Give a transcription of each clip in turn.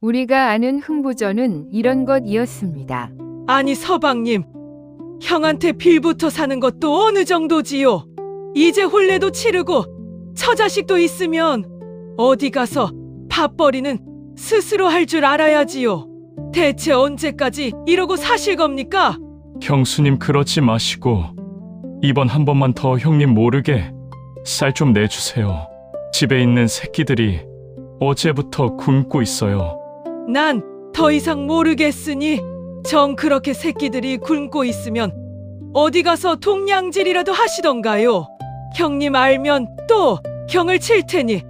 우리가 아는 흥부전은 이런 것이었습니다. 아니 서방님, 형한테 빌부터 사는 것도 어느 정도지요? 이제 혼례도 치르고 처자식도 있으면 어디 가서 밥벌이는 스스로 할 줄 알아야지요. 대체 언제까지 이러고 사실 겁니까? 형수님 그러지 마시고 이번 한 번만 더 형님 모르게 쌀 좀 내주세요. 집에 있는 새끼들이 어제부터 굶고 있어요. 난 더 이상 모르겠으니 정 그렇게 새끼들이 굶고 있으면 어디 가서 동냥질이라도 하시던가요. 형님 알면 또 경을 칠 테니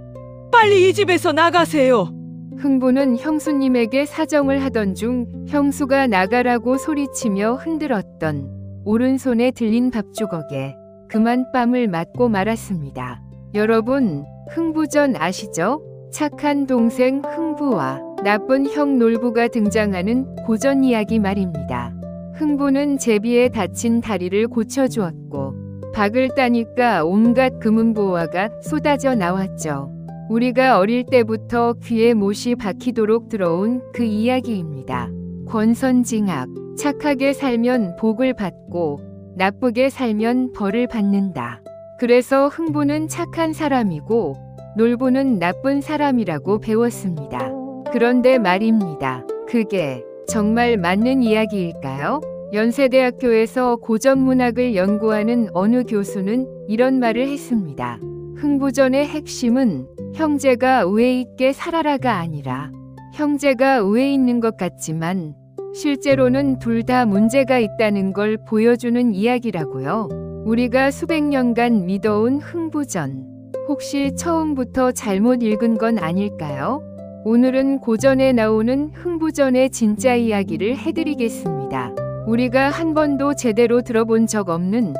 빨리 이 집에서 나가세요. 흥부는 형수님에게 사정을 하던 중 형수가 나가라고 소리치며 흔들었던 오른손에 들린 밥주걱에 그만 뺨을 맞고 말았습니다. 여러분, 흥부전 아시죠? 착한 동생 흥부와 나쁜 형 놀부가 등장하는 고전 이야기 말입니다. 흥부는 제비에 다친 다리를 고쳐주었고 박을 따니까 온갖 금은보화가 쏟아져 나왔죠. 우리가 어릴 때부터 귀에 못이 박히도록 들어온 그 이야기입니다. 권선징악, 착하게 살면 복을 받고 나쁘게 살면 벌을 받는다. 그래서 흥부는 착한 사람이고 놀부는 나쁜 사람이라고 배웠습니다. 그런데 말입니다. 그게 정말 맞는 이야기일까요? 연세대학교에서 고전문학을 연구하는 어느 교수는 이런 말을 했습니다. 흥부전의 핵심은 형제가 우애 있게 살아라가 아니라 형제가 우애 있는 것 같지만 실제로는 둘 다 문제가 있다는 걸 보여주는 이야기라고요. 우리가 수백 년간 믿어온 흥부전, 혹시 처음부터 잘못 읽은 건 아닐까요? 오늘은 고전에 나오는 흥부전의 진짜 이야기를 해드리겠습니다. 우리가 한 번도 제대로 들어본 적 없는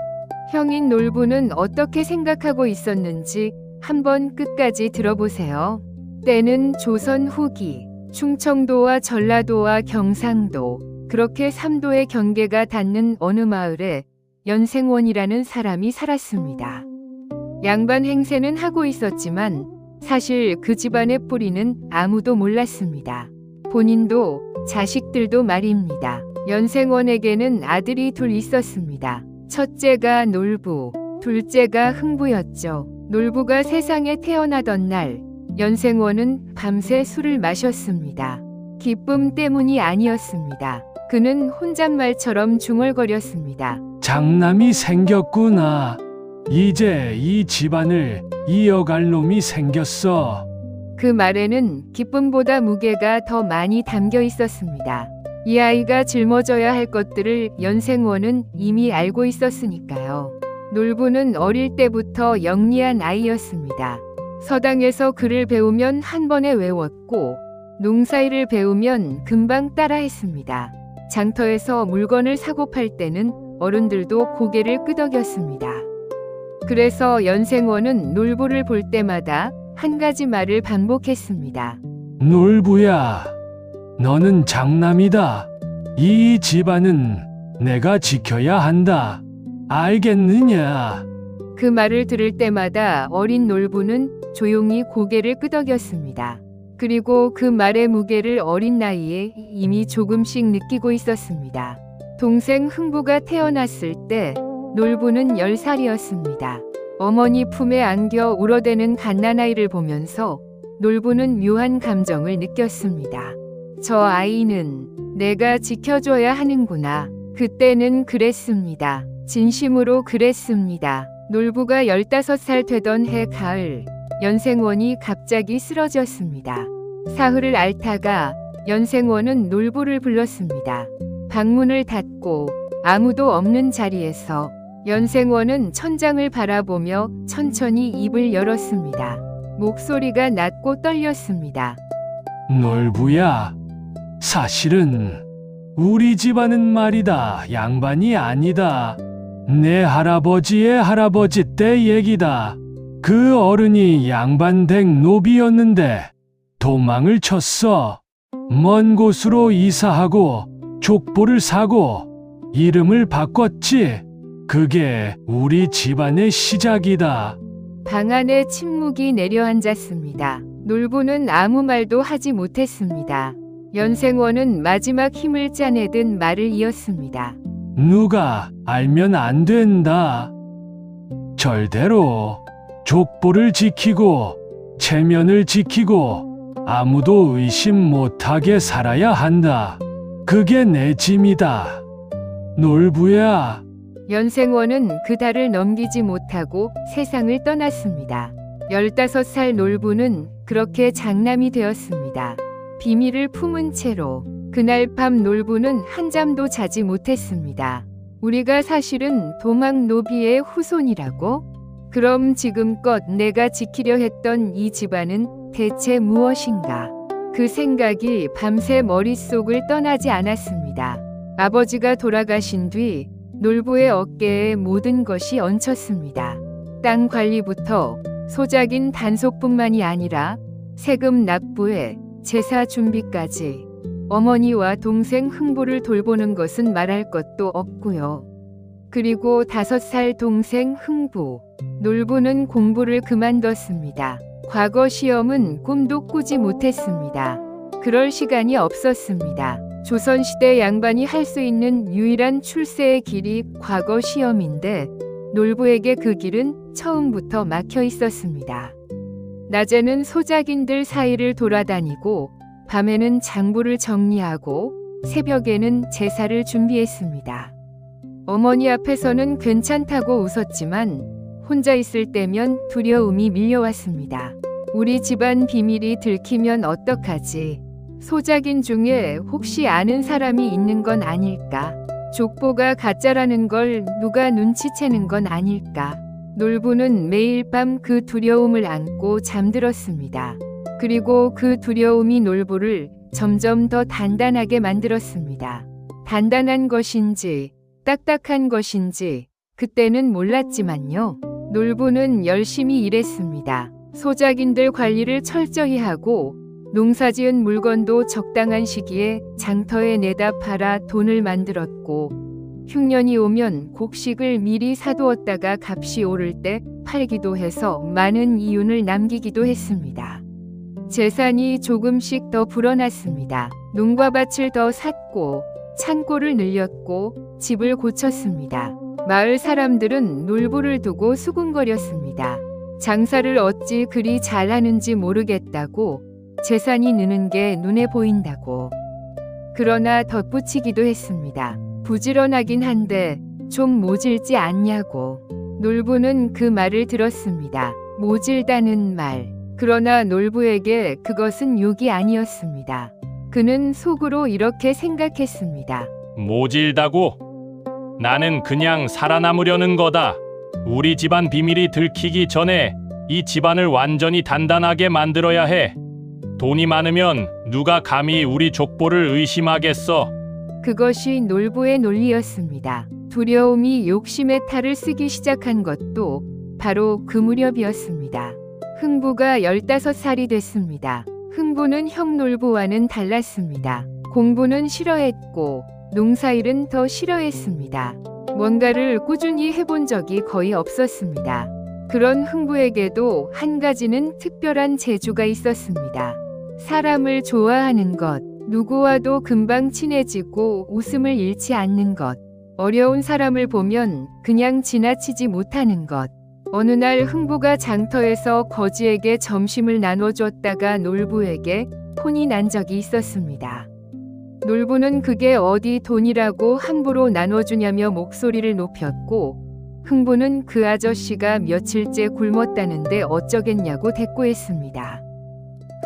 형인 놀부는 어떻게 생각하고 있었는지 한번 끝까지 들어보세요. 때는 조선 후기, 충청도와 전라도와 경상도, 그렇게 3도의 경계가 닿는 어느 마을에 연생원이라는 사람이 살았습니다. 양반 행세는 하고 있었지만 사실 그 집안의 뿌리는 아무도 몰랐습니다. 본인도 자식들도 말입니다. 연생원에게는 아들이 둘 있었습니다. 첫째가 놀부, 둘째가 흥부였죠. 놀부가 세상에 태어나던 날 연생원은 밤새 술을 마셨습니다. 기쁨 때문이 아니었습니다. 그는 혼잣말처럼 중얼거렸습니다. 장남이 생겼구나. 이제 이 집안을 이어갈 놈이 생겼어. 그 말에는 기쁨보다 무게가 더 많이 담겨 있었습니다. 이 아이가 짊어져야 할 것들을 연생원은 이미 알고 있었으니까요. 놀부는 어릴 때부터 영리한 아이였습니다. 서당에서 글을 배우면 한 번에 외웠고 농사일을 배우면 금방 따라했습니다. 장터에서 물건을 사고 팔 때는 어른들도 고개를 끄덕였습니다. 그래서 연생원은 놀부를 볼 때마다 한 가지 말을 반복했습니다. 놀부야, 너는 장남이다. 이 집안은 내가 지켜야 한다. 알겠느냐? 그 말을 들을 때마다 어린 놀부는 조용히 고개를 끄덕였습니다. 그리고 그 말의 무게를 어린 나이에 이미 조금씩 느끼고 있었습니다. 동생 흥부가 태어났을 때 놀부는 10살이었습니다. 어머니 품에 안겨 울어대는 갓난아이를 보면서 놀부는 묘한 감정을 느꼈습니다. 저 아이는 내가 지켜줘야 하는구나. 그때는 그랬습니다. 진심으로 그랬습니다. 놀부가 15살 되던 해 가을, 연생원이 갑자기 쓰러졌습니다. 사흘을 앓다가 연생원은 놀부를 불렀습니다. 방문을 닫고 아무도 없는 자리에서 연생원은 천장을 바라보며 천천히 입을 열었습니다. 목소리가 낮고 떨렸습니다. 놀부야, 사실은 우리 집안은 말이다 양반이 아니다. 내 할아버지의 할아버지 때 얘기다. 그 어른이 양반댁 노비였는데 도망을 쳤어. 먼 곳으로 이사하고 족보를 사고 이름을 바꿨지. 그게 우리 집안의 시작이다. 방 안에 침묵이 내려앉았습니다. 놀부는 아무 말도 하지 못했습니다. 연생원은 마지막 힘을 짜내듯 말을 이었습니다. 누가 알면 안 된다. 절대로 족보를 지키고 체면을 지키고 아무도 의심 못하게 살아야 한다. 그게 내 짐이다. 놀부야. 연생원은 그 달을 넘기지 못하고 세상을 떠났습니다. 15살 놀부는 그렇게 장남이 되었습니다. 비밀을 품은 채로 그날 밤 놀부는 한잠도 자지 못했습니다. 우리가 사실은 도망 노비의 후손이라고? 그럼 지금껏 내가 지키려 했던 이 집안은 대체 무엇인가? 그 생각이 밤새 머릿속을 떠나지 않았습니다. 아버지가 돌아가신 뒤 놀부의 어깨에 모든 것이 얹혔습니다. 땅 관리부터 소작인 단속뿐만이 아니라 세금 납부에 제사 준비까지 어머니와 동생 흥부를 돌보는 것은 말할 것도 없고요. 그리고 5살 동생 흥부, 놀부는 공부를 그만뒀습니다. 과거 시험은 꿈도 꾸지 못했습니다. 그럴 시간이 없었습니다. 조선시대 양반이 할 수 있는 유일한 출세의 길이 과거 시험인데 놀부에게 그 길은 처음부터 막혀 있었습니다. 낮에는 소작인들 사이를 돌아다니고 밤에는 장부를 정리하고 새벽에는 제사를 준비했습니다. 어머니 앞에서는 괜찮다고 웃었지만 혼자 있을 때면 두려움이 밀려왔습니다. 우리 집안 비밀이 들키면 어떡하지? 소작인 중에 혹시 아는 사람이 있는 건 아닐까? 족보가 가짜라는 걸 누가 눈치채는 건 아닐까? 놀부는 매일 밤 그 두려움을 안고 잠들었습니다. 그리고 그 두려움이 놀부를 점점 더 단단하게 만들었습니다. 단단한 것인지 딱딱한 것인지 그때는 몰랐지만요. 놀부는 열심히 일했습니다. 소작인들 관리를 철저히 하고 농사지은 물건도 적당한 시기에 장터에 내다 팔아 돈을 만들었고 흉년이 오면 곡식을 미리 사두었다가 값이 오를 때 팔기도 해서 많은 이윤을 남기기도 했습니다. 재산이 조금씩 더 불어났습니다. 농과 밭을 더 샀고 창고를 늘렸고 집을 고쳤습니다. 마을 사람들은 놀부를 두고 수군거렸습니다. 장사를 어찌 그리 잘하는지 모르겠다고, 재산이 느는 게 눈에 보인다고. 그러나 덧붙이기도 했습니다. 부지런하긴 한데 좀 모질지 않냐고. 놀부는 그 말을 들었습니다. 모질다는 말. 그러나 놀부에게 그것은 욕이 아니었습니다. 그는 속으로 이렇게 생각했습니다. 모질다고? 나는 그냥 살아남으려는 거다. 우리 집안 비밀이 들키기 전에 이 집안을 완전히 단단하게 만들어야 해. 돈이 많으면 누가 감히 우리 족보를 의심하겠어. 그것이 놀부의 논리였습니다. 두려움이 욕심의 탈을 쓰기 시작한 것도 바로 그 무렵이었습니다. 흥부가 15살이 됐습니다. 흥부는 형 놀부와는 달랐습니다. 공부는 싫어했고 농사일은 더 싫어했습니다. 뭔가를 꾸준히 해본 적이 거의 없었습니다. 그런 흥부에게도 한 가지는 특별한 재주가 있었습니다. 사람을 좋아하는 것, 누구와도 금방 친해지고 웃음을 잃지 않는 것, 어려운 사람을 보면 그냥 지나치지 못하는 것. 어느 날 흥부가 장터에서 거지에게 점심을 나눠줬다가 놀부에게 혼이 난 적이 있었습니다. 놀부는 그게 어디 돈이라고 함부로 나눠주냐며 목소리를 높였고 흥부는 그 아저씨가 며칠째 굶었다는데 어쩌겠냐고 대꾸했습니다.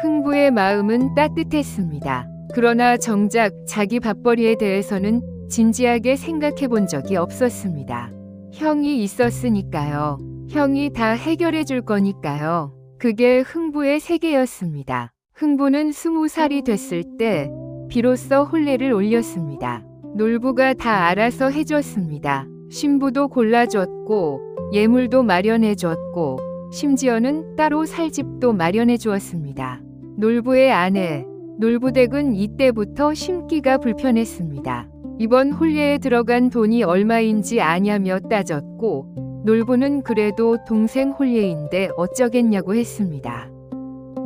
흥부의 마음은 따뜻했습니다. 그러나 정작 자기 밥벌이에 대해서는 진지하게 생각해 본 적이 없었습니다. 형이 있었으니까요. 형이 다 해결해 줄 거니까요. 그게 흥부의 세계였습니다. 흥부는 20살이 됐을 때 비로소 혼례를 올렸습니다. 놀부가 다 알아서 해줬습니다. 신부도 골라줬고 예물도 마련해줬고 심지어는 따로 살 집도 마련해 주었습니다. 놀부의 아내, 놀부댁은 이때부터 심기가 불편했습니다. 이번 혼례에 들어간 돈이 얼마인지 아냐며 따졌고 놀부는 그래도 동생 혼례인데 어쩌겠냐고 했습니다.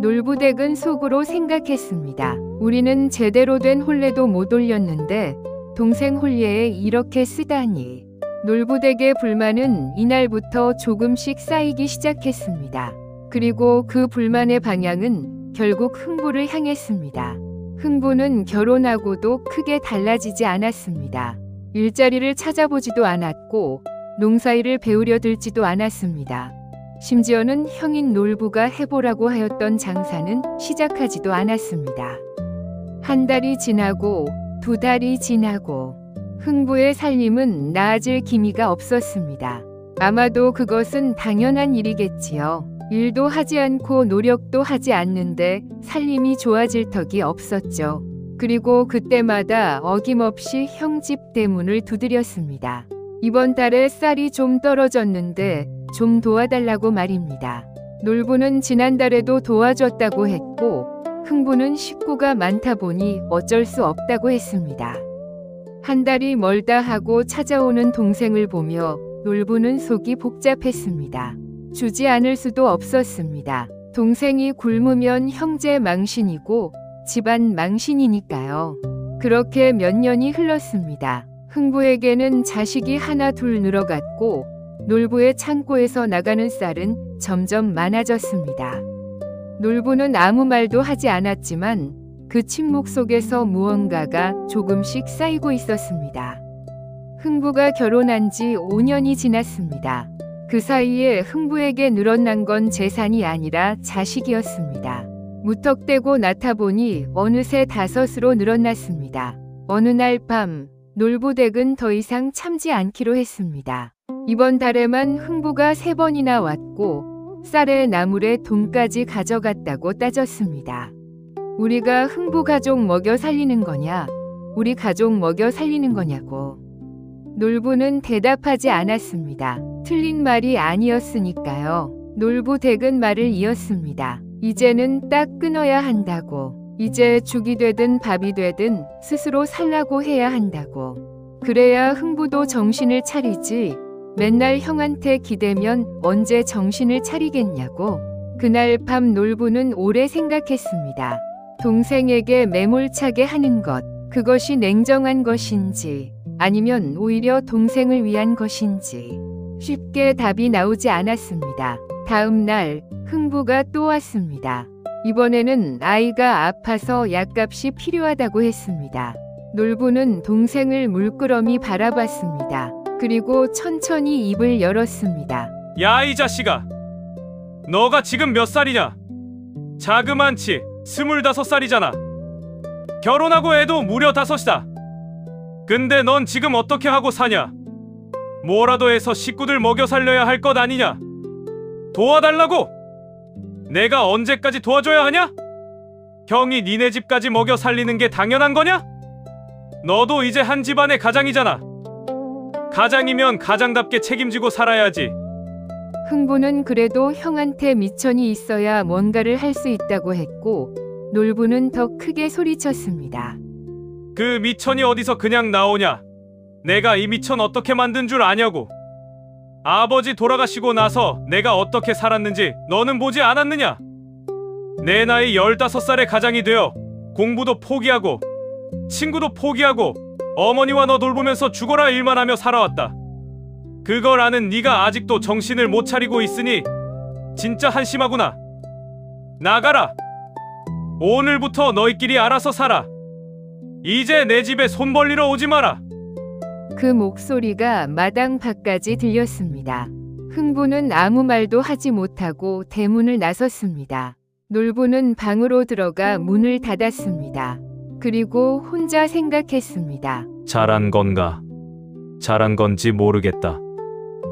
놀부댁은 속으로 생각했습니다. 우리는 제대로 된 혼례도 못 올렸는데 동생 혼례에 이렇게 쓰다니. 놀부댁의 불만은 이날부터 조금씩 쌓이기 시작했습니다. 그리고 그 불만의 방향은 결국 흥부를 향했습니다. 흥부는 결혼하고도 크게 달라지지 않았습니다. 일자리를 찾아보지도 않았고 농사일을 배우려 들지도 않았습니다. 심지어는 형인 놀부가 해보라고 하였던 장사는 시작하지도 않았습니다. 한 달이 지나고 2달이 지나고 흥부의 살림은 나아질 기미가 없었습니다. 아마도 그것은 당연한 일이겠지요. 일도 하지 않고 노력도 하지 않는데 살림이 좋아질 턱이 없었죠. 그리고 그때마다 어김없이 형 집 대문을 두드렸습니다. 이번 달에 쌀이 좀 떨어졌는데 좀 도와달라고 말입니다. 놀부는 지난달에도 도와줬다고 했고 흥부는 식구가 많다 보니 어쩔 수 없다고 했습니다. 한 달이 멀다 하고 찾아오는 동생을 보며 놀부는 속이 복잡했습니다. 주지 않을 수도 없었습니다. 동생이 굶으면 형제 망신이고 집안 망신이니까요. 그렇게 몇 년이 흘렀습니다. 흥부에게는 자식이 하나 둘 늘어갔고 놀부의 창고에서 나가는 쌀은 점점 많아졌습니다. 놀부는 아무 말도 하지 않았지만 그 침묵 속에서 무언가가 조금씩 쌓이고 있었습니다. 흥부가 결혼한 지 5년이 지났습니다. 그 사이에 흥부에게 늘어난 건 재산이 아니라 자식이었습니다. 무턱대고 낳다 보니 어느새 5으로 늘어났습니다. 어느 날 밤 놀부댁은 더 이상 참지 않기로 했습니다. 이번 달에만 흥부가 3번이나 왔고 쌀에 나물에 돈까지 가져갔다고 따졌습니다. 우리가 흥부 가족 먹여 살리는 거냐? 우리 가족 먹여 살리는 거냐고. 놀부는 대답하지 않았습니다. 틀린 말이 아니었으니까요. 놀부 댁은 말을 이었습니다. 이제는 딱 끊어야 한다고. 이제 죽이 되든 밥이 되든 스스로 살라고 해야 한다고. 그래야 흥부도 정신을 차리지. 맨날 형한테 기대면 언제 정신을 차리겠냐고. 그날 밤 놀부는 오래 생각했습니다. 동생에게 매몰차게 하는 것, 그것이 냉정한 것인지 아니면 오히려 동생을 위한 것인지 쉽게 답이 나오지 않았습니다. 다음 날 흥부가 또 왔습니다. 이번에는 아이가 아파서 약값이 필요하다고 했습니다. 놀부는 동생을 물끄러미 바라봤습니다. 그리고 천천히 입을 열었습니다. 야, 이 자식아. 너가 지금 몇 살이냐? 자그만치 25살이잖아. 결혼하고 애도 무려 5이다. 근데 넌 지금 어떻게 하고 사냐? 뭐라도 해서 식구들 먹여 살려야 할 것 아니냐? 도와달라고? 내가 언제까지 도와줘야 하냐? 형이 니네 집까지 먹여 살리는 게 당연한 거냐? 너도 이제 한 집안의 가장이잖아. 가장이면 가장답게 책임지고 살아야지. 흥부는 그래도 형한테 미천이 있어야 뭔가를 할 수 있다고 했고 놀부는 더 크게 소리쳤습니다. 그 미천이 어디서 그냥 나오냐? 내가 이 미천 어떻게 만든 줄 아냐고. 아버지 돌아가시고 나서 내가 어떻게 살았는지 너는 보지 않았느냐? 내 나이 15살에 가장이 되어 공부도 포기하고 친구도 포기하고 어머니와 너 돌보면서 죽어라 일만 하며 살아왔다. 그걸 아는 네가 아직도 정신을 못 차리고 있으니 진짜 한심하구나. 나가라. 오늘부터 너희끼리 알아서 살아. 이제 내 집에 손 벌리러 오지 마라. 그 목소리가 마당 밖까지 들렸습니다. 흥부는 아무 말도 하지 못하고 대문을 나섰습니다. 놀부는 방으로 들어가 문을 닫았습니다. 그리고 혼자 생각했습니다. 잘한 건가? 잘한 건지 모르겠다.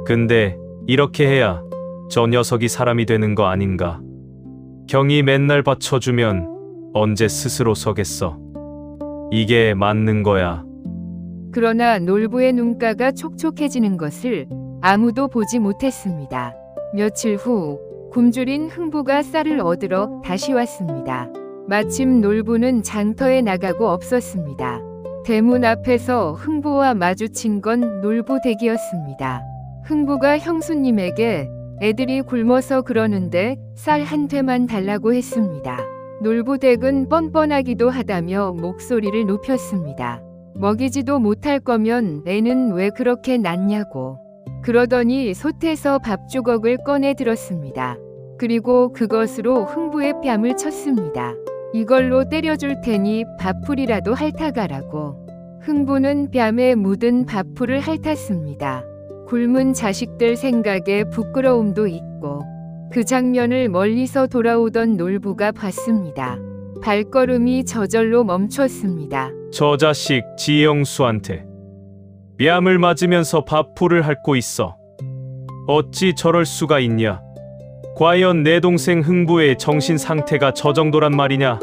근데 이렇게 해야 저 녀석이 사람이 되는 거 아닌가? 경이 맨날 받쳐주면 언제 스스로 서겠어? 이게 맞는 거야. 그러나 놀부의 눈가가 촉촉해지는 것을 아무도 보지 못했습니다. 며칠 후 굶주린 흥부가 쌀을 얻으러 다시 왔습니다. 마침 놀부는 장터에 나가고 없었습니다. 대문 앞에서 흥부와 마주친 건 놀부 댁이었습니다. 흥부가 형수님에게 애들이 굶어서 그러는데 쌀 한 퇴만 달라고 했습니다. 놀부댁은 뻔뻔하기도 하다며 목소리를 높였습니다. 먹이지도 못할 거면 애는 왜 그렇게 낳냐고. 그러더니 솥에서 밥조각을 꺼내 들었습니다. 그리고 그것으로 흥부의 뺨을 쳤습니다. 이걸로 때려줄 테니 밥풀이라도 핥아가라고. 흥부는 뺨에 묻은 밥풀을 핥았습니다. 굶은 자식들 생각에 부끄러움도 있고 그 장면을 멀리서 돌아오던 놀부가 봤습니다. 발걸음이 저절로 멈췄습니다. 저 자식 지영수한테 뺨을 맞으면서 밥풀을 핥고 있어. 어찌 저럴 수가 있냐? 과연 내 동생 흥부의 정신 상태가 저 정도란 말이냐?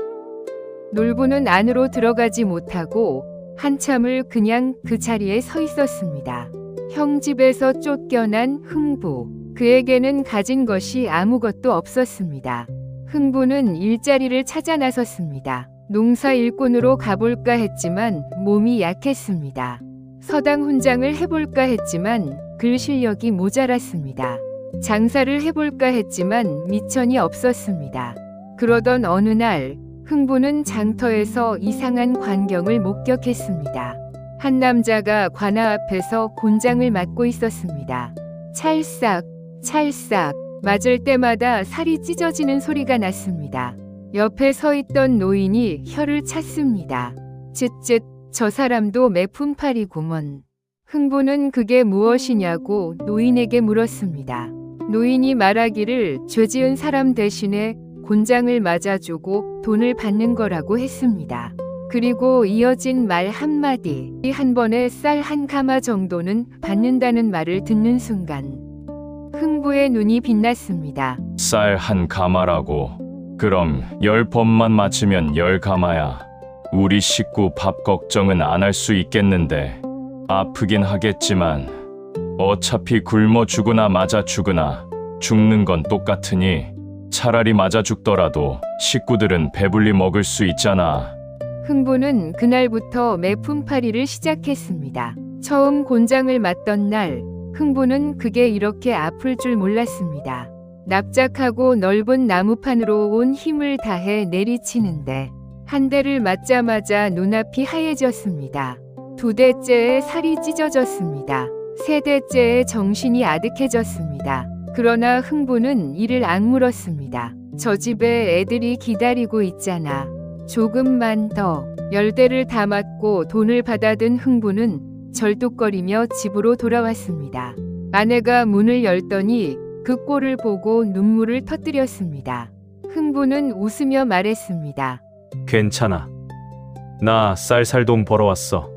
놀부는 안으로 들어가지 못하고 한참을 그냥 그 자리에 서 있었습니다. 형 집에서 쫓겨난 흥부. 그에게는 가진 것이 아무것도 없었습니다. 흥부는 일자리를 찾아 나섰습니다. 농사 일꾼으로 가볼까 했지만 몸이 약했습니다. 서당 훈장을 해볼까 했지만 글 실력이 모자랐습니다. 장사를 해볼까 했지만 미천이 없었습니다. 그러던 어느 날 흥부는 장터에서 이상한 광경을 목격했습니다. 한 남자가 관아 앞에서 곤장을 맞고 있었습니다. 찰싹, 찰싹 맞을 때마다 살이 찢어지는 소리가 났습니다. 옆에 서 있던 노인이 혀를 찼습니다. 쯧쯧, 저 사람도 매품팔이구먼. 흥부는 그게 무엇이냐고 노인에게 물었습니다. 노인이 말하기를 죄지은 사람 대신에 곤장을 맞아주고 돈을 받는 거라고 했습니다. 그리고 이어진 말 한마디, 한 번에 쌀 한 가마 정도는 받는다는 말을 듣는 순간 흥부의 눈이 빛났습니다. 쌀 한 가마라고. 그럼 10번만 맞으면 10가마야. 우리 식구 밥 걱정은 안 할 수 있겠는데. 아프긴 하겠지만 어차피 굶어 죽으나 맞아 죽으나 죽는 건 똑같으니 차라리 맞아 죽더라도 식구들은 배불리 먹을 수 있잖아. 흥부는 그날부터 매품팔이를 시작했습니다. 처음 곤장을 맞던 날 흥부는 그게 이렇게 아플 줄 몰랐습니다. 납작하고 넓은 나무판으로 온 힘을 다해 내리치는데 한 대를 맞자마자 눈앞이 하얘졌습니다. 두 대째에 살이 찢어졌습니다. 세 대째에 정신이 아득해졌습니다. 그러나 흥부는 이를 악물었습니다. 저 집에 애들이 기다리고 있잖아. 조금만 더. 10대를 다 맞고 돈을 받아든 흥부는 절뚝거리며 집으로 돌아왔습니다. 아내가 문을 열더니 그 꼴을 보고 눈물을 터뜨렸습니다. 흥부는 웃으며 말했습니다. 괜찮아. 나 쌀쌀 돈 벌어왔어.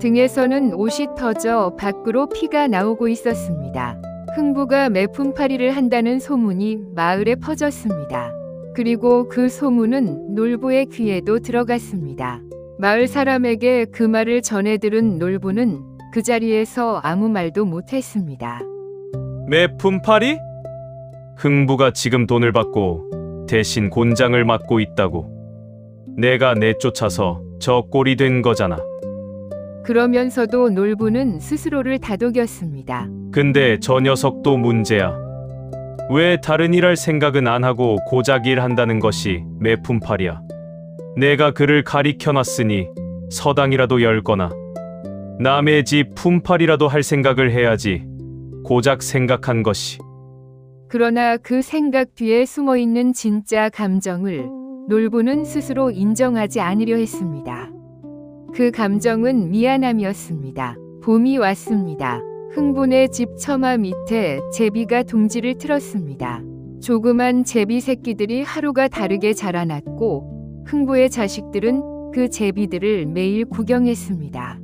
등에서는 옷이 터져 밖으로 피가 나오고 있었습니다. 흥부가 매품팔이를 한다는 소문이 마을에 퍼졌습니다. 그리고 그 소문은 놀부의 귀에도 들어갔습니다. 마을 사람에게 그 말을 전해 들은 놀부는 그 자리에서 아무 말도 못했습니다. 매품팔이? 흥부가 지금 돈을 받고 대신 곤장을 맞고 있다고. 내가 내쫓아서 저 꼴이 된 거잖아. 그러면서도 놀부는 스스로를 다독였습니다. 근데 저 녀석도 문제야. 왜 다른 일 할 생각은 안 하고 고작 일한다는 것이 매품팔이야. 내가 그를 가리켜놨으니 서당이라도 열거나 남의 집 품팔이라도 할 생각을 해야지. 고작 생각한 것이. 그러나 그 생각 뒤에 숨어있는 진짜 감정을 놀부는 스스로 인정하지 않으려 했습니다. 그 감정은 미안함이었습니다. 봄이 왔습니다. 흥분의 집 처마 밑에 제비가 둥지를 틀었습니다. 조그만 제비 새끼들이 하루가 다르게 자라났고 흥부의 자식들은 그 제비들을 매일 구경했습니다.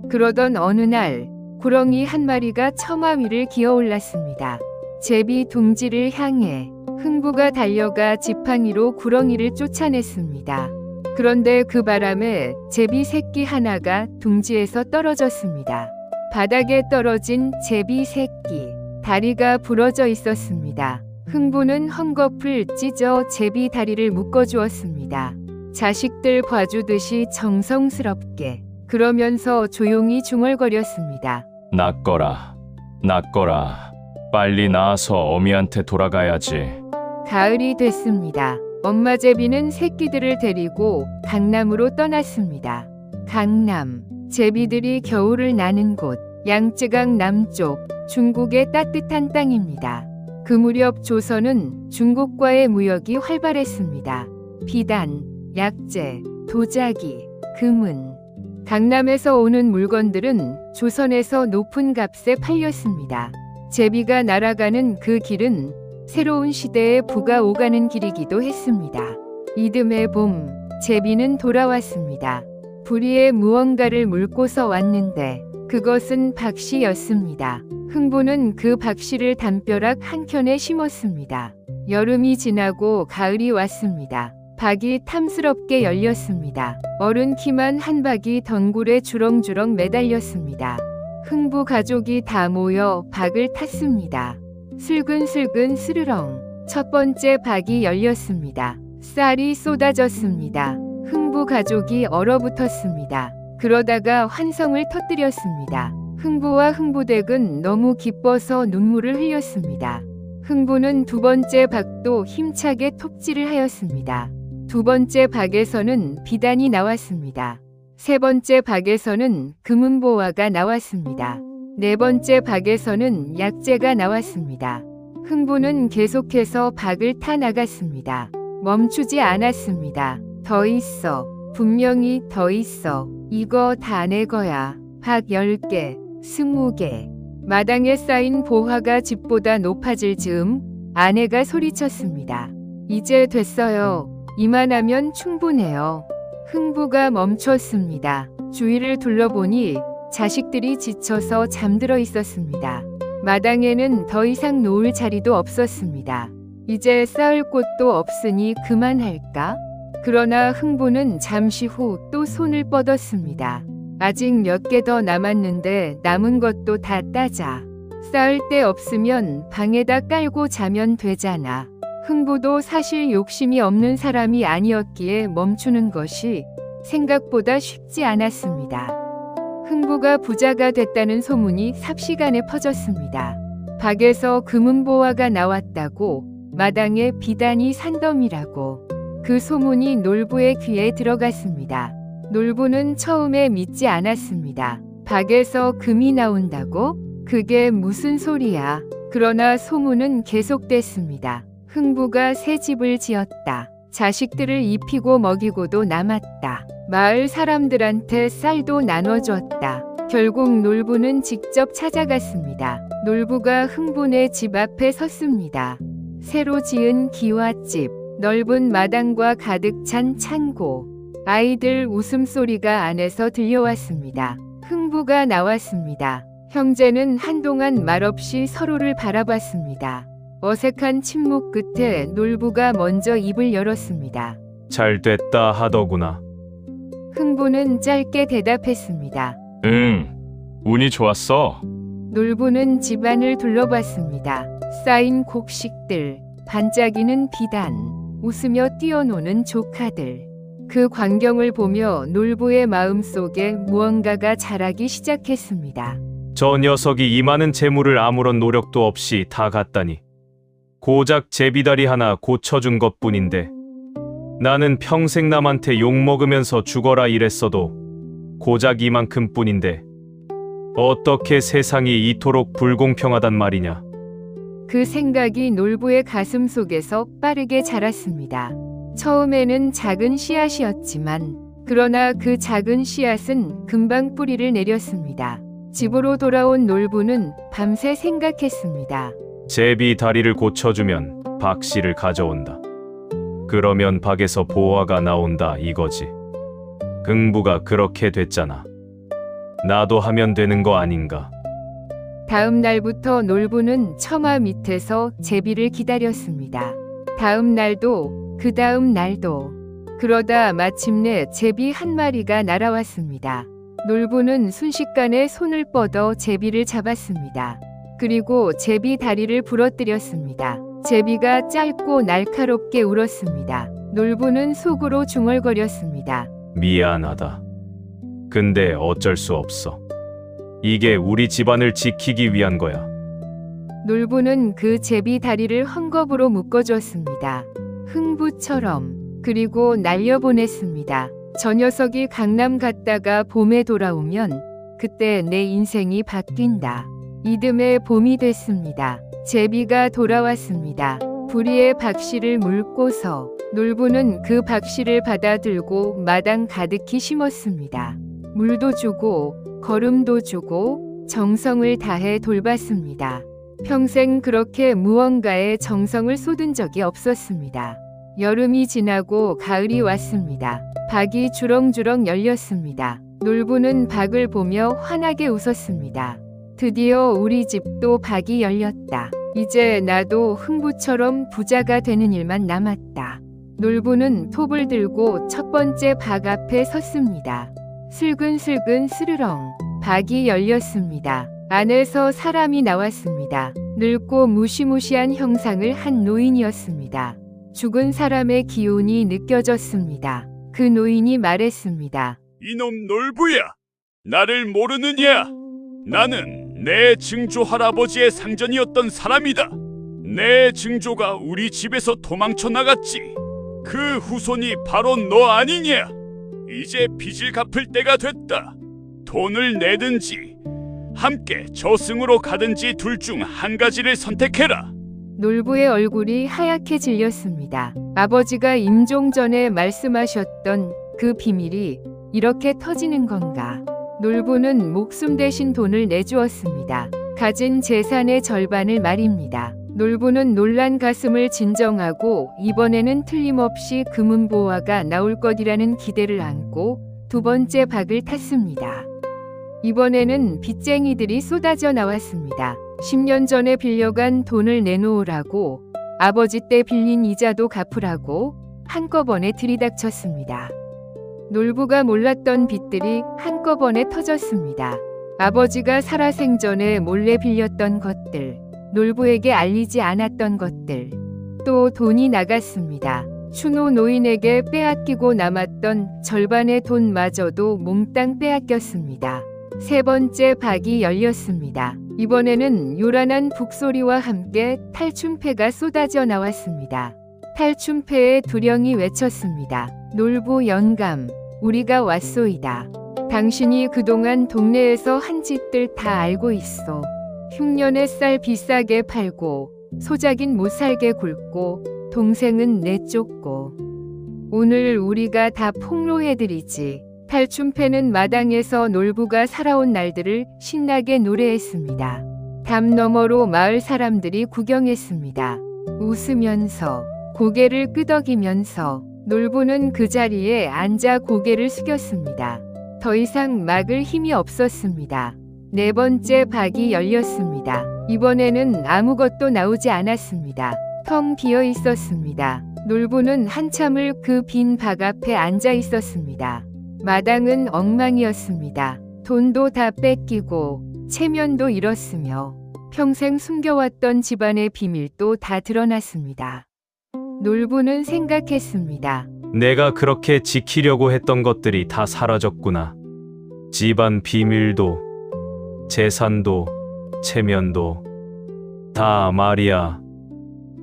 그러던 어느 날 구렁이 한 마리가 처마 위를 기어올랐습니다. 제비 둥지를 향해 흥부가 달려가 지팡이로 구렁이를 쫓아냈습니다. 그런데 그 바람에 제비 새끼 하나가 둥지에서 떨어졌습니다. 바닥에 떨어진 제비 새끼, 다리가 부러져 있었습니다. 흥부는 헝겊을 찢어 제비 다리를 묶어주었습니다. 자식들 봐주듯이 정성스럽게. 그러면서 조용히 중얼거렸습니다. 낫거라, 낫거라. 빨리 나아서 어미한테 돌아가야지. 가을이 됐습니다. 엄마 제비는 새끼들을 데리고 강남으로 떠났습니다. 강남, 제비들이 겨울을 나는 곳, 양쯔강 남쪽, 중국의 따뜻한 땅입니다. 그 무렵 조선은 중국과의 무역이 활발했습니다. 비단, 약재, 도자기, 금은. 강남에서 오는 물건들은 조선에서 높은 값에 팔렸습니다. 제비가 날아가는 그 길은 새로운 시대의 부가 오가는 길이기도 했습니다. 이듬해 봄, 제비는 돌아왔습니다. 부리에 무언가를 물고서 왔는데 그것은 박씨였습니다. 흥부는 그 박씨를 담벼락 한켠에 심었습니다. 여름이 지나고 가을이 왔습니다. 박이 탐스럽게 열렸습니다. 어른 키만 한 박이 덩굴에 주렁주렁 매달렸습니다. 흥부 가족이 다 모여 박을 탔습니다. 슬근슬근 스르렁. 첫 번째 박이 열렸습니다. 쌀이 쏟아졌습니다. 흥부 가족이 얼어붙었습니다. 그러다가 환성을 터뜨렸습니다. 흥부와 흥부댁은 너무 기뻐서 눈물을 흘렸습니다. 흥부는 두 번째 박도 힘차게 톱질을 하였습니다. 두 번째 박에서는 비단이 나왔습니다. 세 번째 박에서는 금은보화가 나왔습니다. 네 번째 박에서는 약재가 나왔습니다. 흥부는 계속해서 박을 타 나갔습니다. 멈추지 않았습니다. 더 있어. 분명히 더 있어. 이거 다 내 거야. 박 10개, 20개. 마당에 쌓인 보화가 집보다 높아질 즈음 아내가 소리쳤습니다. 이제 됐어요. 이만하면 충분해요. 흥부가 멈췄습니다. 주위를 둘러보니 자식들이 지쳐서 잠들어 있었습니다. 마당에는 더 이상 놓을 자리도 없었습니다. 이제 쌓을 곳도 없으니 그만할까? 그러나 흥부는 잠시 후 또 손을 뻗었습니다. 아직 몇 개 더 남았는데 남은 것도 다 따자. 쌓을 데 없으면 방에다 깔고 자면 되잖아. 흥부도 사실 욕심이 없는 사람이 아니었기에 멈추는 것이 생각보다 쉽지 않았습니다. 흥부가 부자가 됐다는 소문이 삽시간에 퍼졌습니다. 박에서 금은보화가 나왔다고, 마당에 비단이 산더미라고. 그 소문이 놀부의 귀에 들어갔습니다. 놀부는 처음에 믿지 않았습니다. 박에서 금이 나온다고? 그게 무슨 소리야? 그러나 소문은 계속됐습니다. 흥부가 새 집을 지었다. 자식들을 입히고 먹이고도 남았다. 마을 사람들한테 쌀도 나눠줬다. 결국 놀부는 직접 찾아갔습니다. 놀부가 흥부네 집 앞에 섰습니다. 새로 지은 기와집, 넓은 마당과 가득 찬 창고, 아이들 웃음소리가 안에서 들려왔습니다. 흥부가 나왔습니다. 형제는 한동안 말없이 서로를 바라봤습니다. 어색한 침묵 끝에 놀부가 먼저 입을 열었습니다. 잘 됐다 하더구나. 흥부는 짧게 대답했습니다. 응, 운이 좋았어. 놀부는 집안을 둘러봤습니다. 쌓인 곡식들, 반짝이는 비단, 웃으며 뛰어노는 조카들. 그 광경을 보며 놀부의 마음속에 무언가가 자라기 시작했습니다. 저 녀석이 이 많은 재물을 아무런 노력도 없이 다 갖다니. 고작 제비다리 하나 고쳐준 것뿐인데 나는 평생 남한테 욕먹으면서 죽어라 이랬어도 고작 이만큼 뿐인데 어떻게 세상이 이토록 불공평하단 말이냐. 그 생각이 놀부의 가슴 속에서 빠르게 자랐습니다. 처음에는 작은 씨앗이었지만 그러나 그 작은 씨앗은 금방 뿌리를 내렸습니다. 집으로 돌아온 놀부는 밤새 생각했습니다. 제비 다리를 고쳐주면 박씨를 가져온다. 그러면 박에서 보화가 나온다 이거지. 흥부가 그렇게 됐잖아. 나도 하면 되는 거 아닌가. 다음 날부터 놀부는 처마 밑에서 제비를 기다렸습니다. 다음 날도 그 다음 날도. 그러다 마침내 제비 한 마리가 날아왔습니다. 놀부는 순식간에 손을 뻗어 제비를 잡았습니다. 그리고 제비 다리를 부러뜨렸습니다. 제비가 짧고 날카롭게 울었습니다. 놀부는 속으로 중얼거렸습니다. 미안하다. 근데 어쩔 수 없어. 이게 우리 집안을 지키기 위한 거야. 놀부는 그 제비 다리를 헝겊으로 묶어줬습니다. 흥부처럼. 그리고 날려보냈습니다. 저 녀석이 강남 갔다가 봄에 돌아오면 그때 내 인생이 바뀐다. 이듬해 봄이 됐습니다. 제비가 돌아왔습니다. 부리에 박씨를 물고서 놀부는 그 박씨를 받아들고 마당 가득히 심었습니다. 물도 주고 거름도 주고 정성을 다해 돌봤습니다. 평생 그렇게 무언가에 정성을 쏟은 적이 없었습니다. 여름이 지나고 가을이 왔습니다. 박이 주렁주렁 열렸습니다. 놀부는 박을 보며 환하게 웃었습니다. 드디어 우리 집도 박이 열렸다. 이제 나도 흥부처럼 부자가 되는 일만 남았다. 놀부는 톱을 들고 첫 번째 박 앞에 섰습니다. 슬근슬근 스르렁 박이 열렸습니다. 안에서 사람이 나왔습니다. 늙고 무시무시한 형상을 한 노인이었습니다. 죽은 사람의 기운이 느껴졌습니다. 그 노인이 말했습니다. 이놈 놀부야, 나를 모르느냐? 나는 내 증조 할아버지의 상전이었던 사람이다. 내 증조가 우리 집에서 도망쳐 나갔지. 그 후손이 바로 너 아니냐? 이제 빚을 갚을 때가 됐다. 돈을 내든지 함께 저승으로 가든지 둘 중 한 가지를 선택해라. 놀부의 얼굴이 하얗게 질렸습니다. 아버지가 임종 전에 말씀하셨던 그 비밀이 이렇게 터지는 건가? 놀부는 목숨 대신 돈을 내주었습니다. 가진 재산의 절반을 말입니다. 놀부는 놀란 가슴을 진정하고 이번에는 틀림없이 금은보화가 나올 것이라는 기대를 안고 두 번째 박을 탔습니다. 이번에는 빚쟁이들이 쏟아져 나왔습니다. 10년 전에 빌려간 돈을 내놓으라고, 아버지 때 빌린 이자도 갚으라고 한꺼번에 들이닥쳤습니다. 놀부가 몰랐던 빚들이 한꺼번에 터졌습니다. 아버지가 살아생전에 몰래 빌렸던 것들, 놀부에게 알리지 않았던 것들, 또 돈이 나갔습니다. 추노 노인에게 빼앗기고 남았던 절반의 돈마저도 몽땅 빼앗겼습니다. 세 번째 박이 열렸습니다. 이번에는 요란한 북소리와 함께 탈춤패가 쏟아져 나왔습니다. 탈춤패의 두령이 외쳤습니다. 놀부 영감, 우리가 왔소이다. 당신이 그동안 동네에서 한 짓들 다 알고 있어. 흉년에 쌀 비싸게 팔고, 소작인 못 살게 굴고, 동생은 내쫓고. 오늘 우리가 다 폭로해드리지. 탈춤패는 마당에서 놀부가 살아온 날들을 신나게 노래했습니다. 담 너머로 마을 사람들이 구경했습니다. 웃으면서, 고개를 끄덕이면서 놀부는 그 자리에 앉아 고개를 숙였습니다. 더 이상 막을 힘이 없었습니다. 네 번째 박이 열렸습니다. 이번에는 아무것도 나오지 않았습니다. 텅 비어 있었습니다. 놀부는 한참을 그 빈 박 앞에 앉아 있었습니다. 마당은 엉망이었습니다. 돈도 다 뺏기고 체면도 잃었으며 평생 숨겨왔던 집안의 비밀도 다 드러났습니다. 놀부는 생각했습니다. 내가 그렇게 지키려고 했던 것들이 다 사라졌구나. 집안 비밀도, 재산도, 체면도 다 말이야.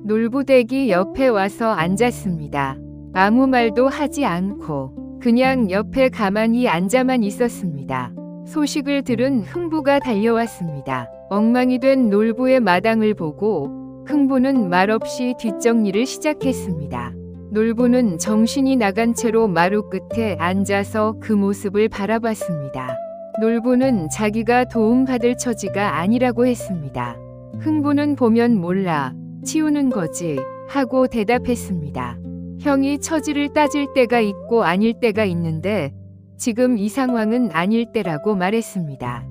놀부댁이 옆에 와서 앉았습니다. 아무 말도 하지 않고 그냥 옆에 가만히 앉아만 있었습니다. 소식을 들은 흥부가 달려왔습니다. 엉망이 된 놀부의 마당을 보고 흥부는 말없이 뒷정리를 시작했습니다. 놀부는 정신이 나간 채로 마루 끝에 앉아서 그 모습을 바라봤습니다. 놀부는 자기가 도움받을 처지가 아니라고 했습니다. 흥부는 보면 몰라, 치우는 거지 하고 대답했습니다. 형이 처지를 따질 때가 있고 아닐 때가 있는데 지금 이 상황은 아닐 때라고 말했습니다.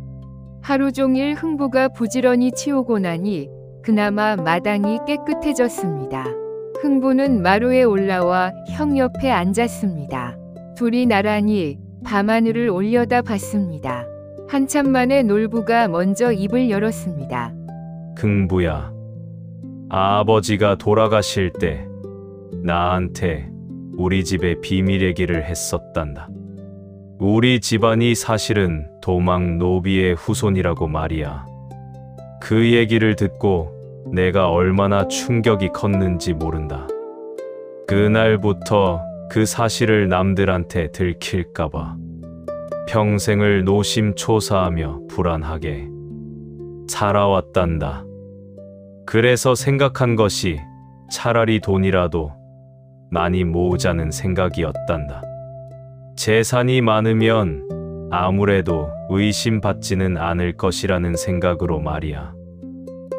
하루 종일 흥부가 부지런히 치우고 나니 그나마 마당이 깨끗해졌습니다. 흥부는 마루에 올라와 형 옆에 앉았습니다. 둘이 나란히 밤하늘을 올려다 봤습니다. 한참 만에 놀부가 먼저 입을 열었습니다. 흥부야, 아버지가 돌아가실 때 나한테 우리 집의 비밀 얘기를 했었단다. 우리 집안이 사실은 도망 노비의 후손이라고 말이야. 그 얘기를 듣고 내가 얼마나 충격이 컸는지 모른다. 그날부터 그 사실을 남들한테 들킬까봐 평생을 노심초사하며 불안하게 살아왔단다. 그래서 생각한 것이 차라리 돈이라도 많이 모으자는 생각이었단다. 재산이 많으면 아무래도 의심받지는 않을 것이라는 생각으로 말이야.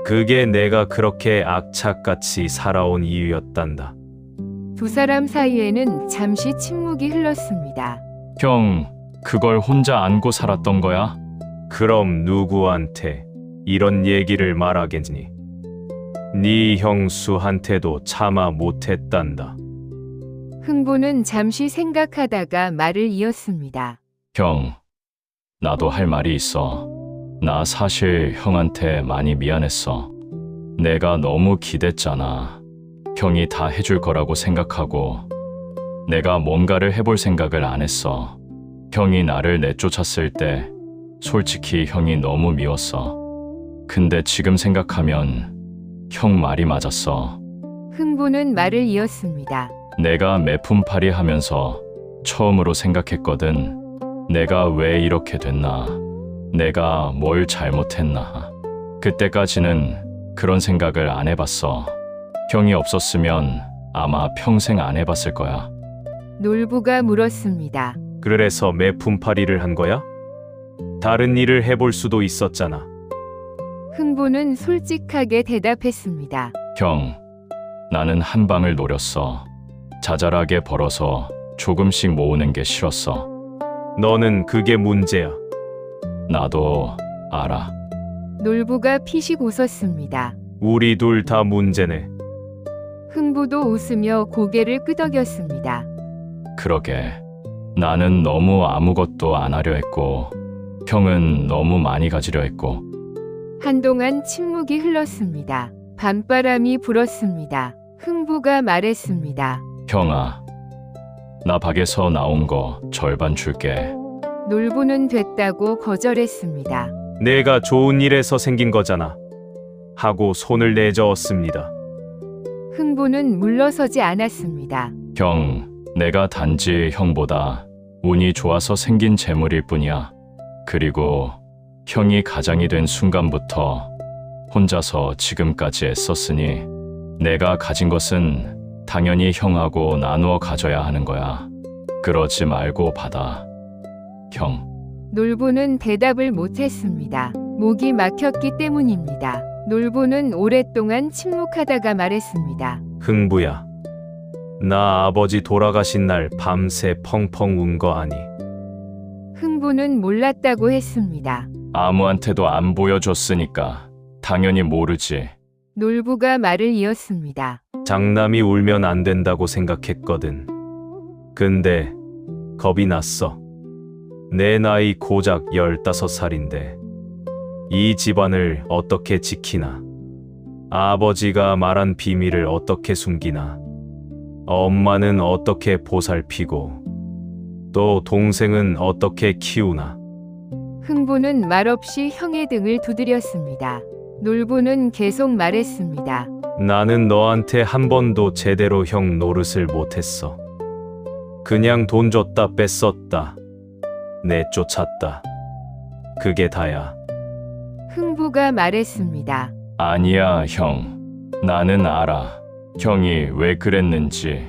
그게 내가 그렇게 악착같이 살아온 이유였단다. 두 사람 사이에는 잠시 침묵이 흘렀습니다. 형, 그걸 혼자 안고 살았던 거야? 그럼 누구한테 이런 얘기를 말하겠니? 네 형수한테도 참아 못했단다. 흥부는 잠시 생각하다가 말을 이었습니다. 형, 나도 할 말이 있어. 나 사실 형한테 많이 미안했어. 내가 너무 기댔잖아. 형이 다 해줄 거라고 생각하고 내가 뭔가를 해볼 생각을 안 했어. 형이 나를 내쫓았을 때 솔직히 형이 너무 미웠어. 근데 지금 생각하면 형 말이 맞았어. 흥부는 말을 이었습니다. 내가 매품팔이 하면서 처음으로 생각했거든. 내가 왜 이렇게 됐나? 내가 뭘 잘못했나? 그때까지는 그런 생각을 안 해봤어. 형이 없었으면 아마 평생 안 해봤을 거야. 놀부가 물었습니다. 그래서 매품팔이를 한 거야? 다른 일을 해볼 수도 있었잖아. 흥부는 솔직하게 대답했습니다. 형, 나는 한 방을 노렸어. 자잘하게 벌어서 조금씩 모으는 게 싫었어. 너는 그게 문제야. 나도 알아. 놀부가 피식 웃었습니다. 우리 둘 다 문제네. 흥부도 웃으며 고개를 끄덕였습니다. 그러게. 나는 너무 아무것도 안 하려 했고, 형은 너무 많이 가지려 했고. 한동안 침묵이 흘렀습니다. 밤바람이 불었습니다. 흥부가 말했습니다. 형아, 나 밖에서 나온 거 절반 줄게. 놀부는 됐다고 거절했습니다. 내가 좋은 일에서 생긴 거잖아. 하고 손을 내저었습니다. 흥부는 물러서지 않았습니다. 형, 내가 단지 형보다 운이 좋아서 생긴 재물일 뿐이야. 그리고 형이 가장이 된 순간부터 혼자서 지금까지 애썼으니 내가 가진 것은 당연히 형하고 나누어 가져야 하는 거야. 그러지 말고 받아. 형. 놀부는 대답을 못했습니다. 목이 막혔기 때문입니다. 놀부는 오랫동안 침묵하다가 말했습니다. 흥부야. 나 아버지 돌아가신 날 밤새 펑펑 운 거 아니? 흥부는 몰랐다고 했습니다. 아무한테도 안 보여줬으니까 당연히 모르지. 놀부가 말을 이었습니다. 장남이 울면 안 된다고 생각했거든. 근데 겁이 났어. 내 나이 고작 15살인데 이 집안을 어떻게 지키나? 아버지가 말한 비밀을 어떻게 숨기나? 엄마는 어떻게 보살피고 또 동생은 어떻게 키우나? 흥부는 말없이 형의 등을 두드렸습니다. 놀부는 계속 말했습니다. 나는 너한테 한 번도 제대로 형 노릇을 못했어. 그냥 돈 줬다 뺐었다. 내쫓았다. 그게 다야. 흥부가 말했습니다. 아니야, 형. 나는 알아. 형이 왜 그랬는지.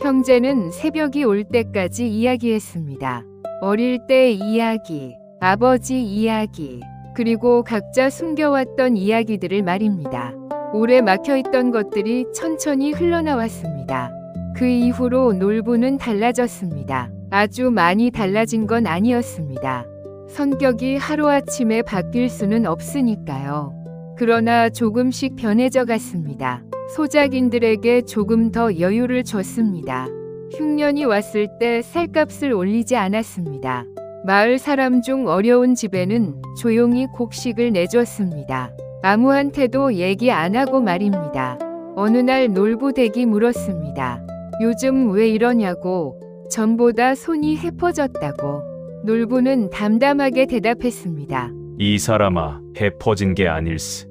형제는 새벽이 올 때까지 이야기했습니다. 어릴 때 이야기, 아버지 이야기, 그리고 각자 숨겨왔던 이야기들을 말입니다. 오래 막혀있던 것들이 천천히 흘러나왔습니다. 그 이후로 놀부는 달라졌습니다. 아주 많이 달라진 건 아니었습니다. 성격이 하루아침에 바뀔 수는 없으니까요. 그러나 조금씩 변해져 갔습니다. 소작인들에게 조금 더 여유를 줬습니다. 흉년이 왔을 때 쌀값을 올리지 않았습니다. 마을 사람 중 어려운 집에는 조용히 곡식을 내줬습니다. 아무한테도 얘기 안 하고 말입니다. 어느 날 놀부댁이 물었습니다. 요즘 왜 이러냐고, 전보다 손이 해퍼졌다고. 놀부는 담담하게 대답했습니다. 이 사람아, 해퍼진 게 아닐스.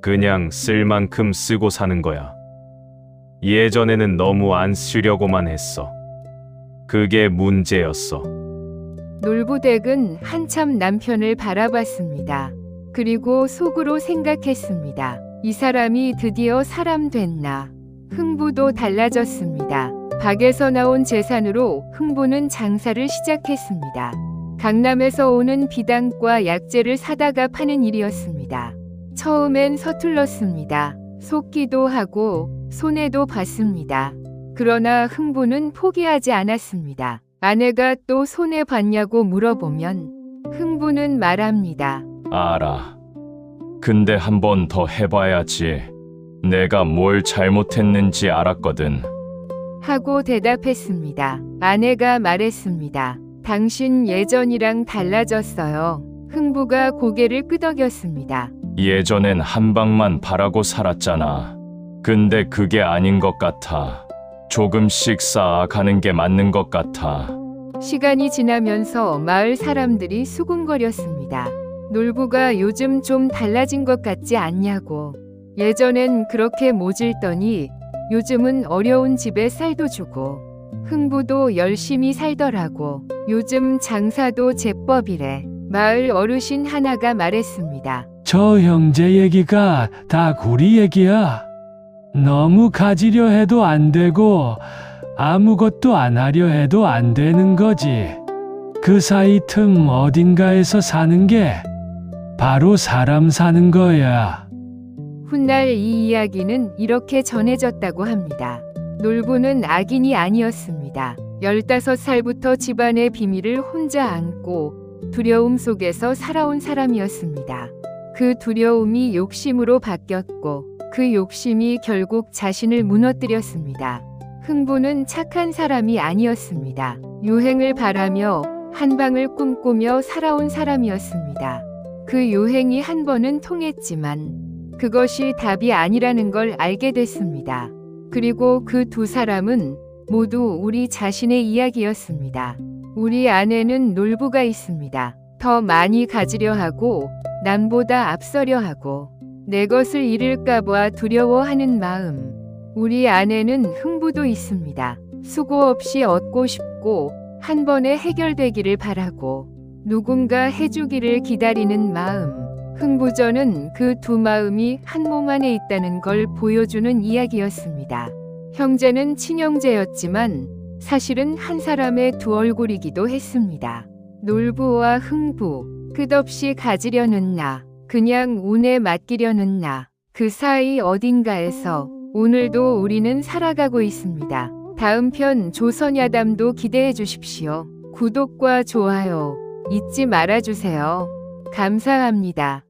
그냥 쓸 만큼 쓰고 사는 거야. 예전에는 너무 안 쓰려고만 했어. 그게 문제였어. 놀부댁은 한참 남편을 바라봤습니다. 그리고 속으로 생각했습니다. 이 사람이 드디어 사람 됐나. 흥부도 달라졌습니다. 박에서 나온 재산으로 흥부는 장사를 시작했습니다. 강남에서 오는 비단과 약재를 사다가 파는 일이었습니다. 처음엔 서툴렀습니다. 속기도 하고 손해도 봤습니다. 그러나 흥부는 포기하지 않았습니다. 아내가 또 손해봤냐고 물어보면 흥부는 말합니다. 알아. 근데 한 번 더 해봐야지. 내가 뭘 잘못했는지 알았거든. 하고 대답했습니다. 아내가 말했습니다. 당신 예전이랑 달라졌어요. 흥부가 고개를 끄덕였습니다. 예전엔 한 방만 바라고 살았잖아. 근데 그게 아닌 것 같아. 조금씩 쌓아가는 게 맞는 것 같아. 시간이 지나면서 마을 사람들이 수군거렸습니다. 놀부가 요즘 좀 달라진 것 같지 않냐고. 예전엔 그렇게 모질더니 요즘은 어려운 집에 쌀도 주고 흥부도 열심히 살더라고. 요즘 장사도 제법이래. 마을 어르신 하나가 말했습니다. 저 형제 얘기가 다 구리 얘기야. 너무 가지려 해도 안 되고 아무것도 안 하려 해도 안 되는 거지. 그 사이 틈 어딘가에서 사는 게 바로 사람 사는 거야. 훗날 이 이야기는 이렇게 전해졌다고 합니다. 놀부는 악인이 아니었습니다. 15살부터 집안의 비밀을 혼자 안고 두려움 속에서 살아온 사람이었습니다. 그 두려움이 욕심으로 바뀌었고 그 욕심이 결국 자신을 무너뜨렸습니다. 흥부는 착한 사람이 아니었습니다. 유행을 바라며 한방을 꿈꾸며 살아온 사람이었습니다. 그 유행이 한 번은 통했지만 그것이 답이 아니라는 걸 알게 됐습니다. 그리고 그 두 사람은 모두 우리 자신의 이야기였습니다. 우리 안에는 놀부가 있습니다. 더 많이 가지려 하고 남보다 앞서려 하고 내 것을 잃을까봐 두려워하는 마음. 우리 안에는 흥부도 있습니다. 수고 없이 얻고 싶고 한 번에 해결되기를 바라고 누군가 해주기를 기다리는 마음. 흥부전은 그 두 마음이 한 몸 안에 있다는 걸 보여주는 이야기였습니다. 형제는 친형제였지만 사실은 한 사람의 두 얼굴이기도 했습니다. 놀부와 흥부, 끝없이 가지려는 나, 그냥 운에 맡기려는 나, 그 사이 어딘가에서 오늘도 우리는 살아가고 있습니다. 다음 편 조선야담도 기대해 주십시오. 구독과 좋아요 잊지 말아주세요. 감사합니다.